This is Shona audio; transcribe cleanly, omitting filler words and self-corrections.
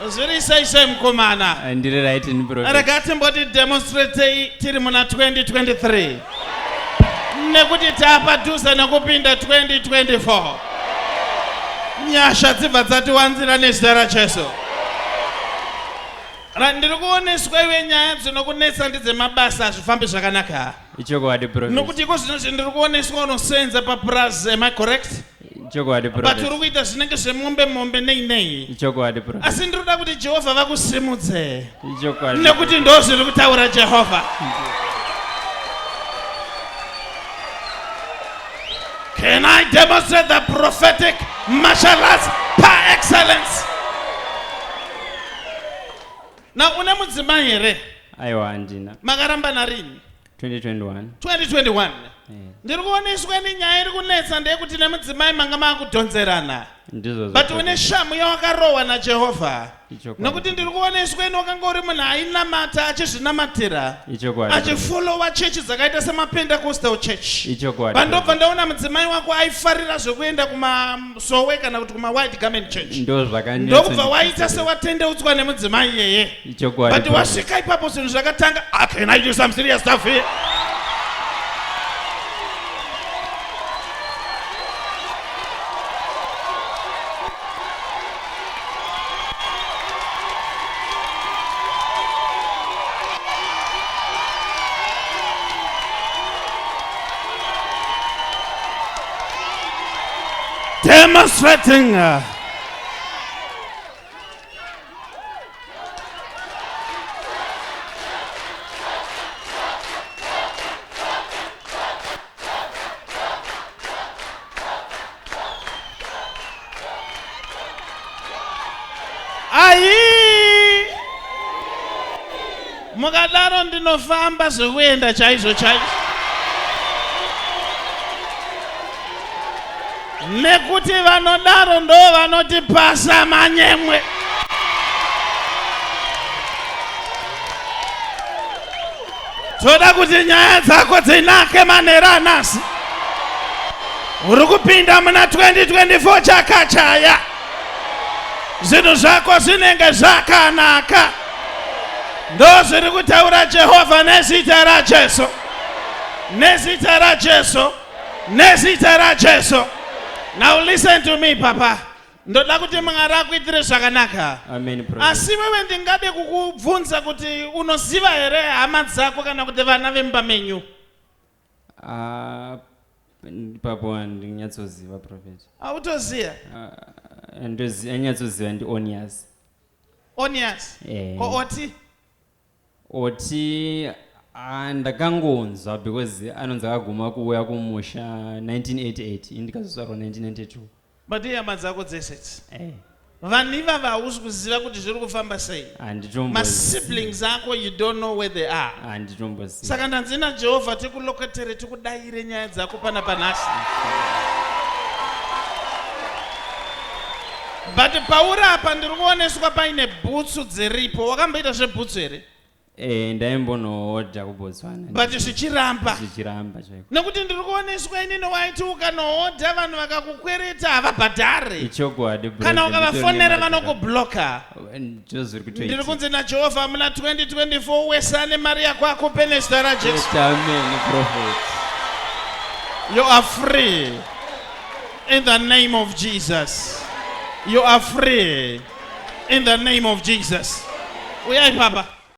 Zviri sei Mukomana. Ndiri right in prophet. Regati mboti demonstrate tiri muna 2023. Nekuti tapadhuza nekupinda 2024. Nyasha dzibva dzatiwanzira nezita raJesu. Ndiri kuoneswa iwe nyaya dzinokunetsa ndedzemabasa azvifambi zvakanaka. Ichokwadi prophet. Nokuti iko zvino zvindiri kuoneswa unosenza paprazi, am I correct? Ichokwadi prophet. But uri kuita zvinenge zvemombe nei. Ichokwadi prophet. Asi ndinoda kuti Jehovha vakusimudze. Ichokwadi. Nekuti ndo zviri kutaura Jehovha. Can I demonstrate the prophetic martial arts par excellence? Na une mudzimai here? Aiwa handina. Makaramba narini? 2021. 2021. Ndiri kuoneswa nenyaya iri kunetsa ndeyekuti nemudzimai manga makudhonzerana. But une shamu yawakarohwa naJehovha. Nokuti ndiri kuoneswa wakanga uri munhu ainamata achizvinamatira. Achifollowa chechi dzakaita semaPentecostal church. Pandobva ndaona mudzimai wako aifarira zvekuenda kumasowe kana kuti kumaWhite Garment Church. Ndokubva waita sewatendeutswa nemudzimai iyeye. But wasvika ipapo zvinhu zvakatanga. Can I do some serious stuff here? Demonstrating mukadaro ndinofamba zvekuenda chaizvo. Nekuti vanodaro ndo vanotipasa manyemwe. Toda kuti nyaya dzako dzinake manhero anhasi. Uri kupinda muna 2024 chakachaya. Zvinhu zvako zvinenge zvakanaka. Ndo zviri kutaura Jehovha nezita raJesu. Nezita raJesu. Nezita raJesu. Now listen to me, Papa. Ndoda kuti mangara kuitire zvakanaka. Amen, prophet. Asi wewe ndingade kukubvunza kuti unoziva here hama dzako kana kuti vana vemba menyu? Papo ndinyatsooziva prophet. Autoziya? Ndanyatsoziva ndi Onias. Onias? Ko Oti? Oti ndakangonzwa because anonzi akaguma kuuya kumusha 1988 indikazosvarwa 1992. But hama dzako dzese. Vanhu ivava hausi kuziva kuti zviri kufamba sei. Siblings ako, you don't know where they are. Saka ndanzi naJehovha tikulokotere tikudayire nyaya dzako pana panhasi. But pauri apa ndiri kuoneswa paine bhutsu dziripo. Wakamboita zvebhutsu here? Ndaimbonohodha kuBotswana. But zvichiramba. Chaiko. Nekuti ndiri kuoneswa inini waiti ukanohodha vanhu vakakukwereta havabhadhare. Ichokwadi. Kana ukavafonera vanokubloka. Ndiri kunzi naJehovha muna 2024 wesane mari yako akupe nezita raJesu. Amen, prophet. You are free in the name of Jesus. You are free in the name of Jesus. Uyai Papa.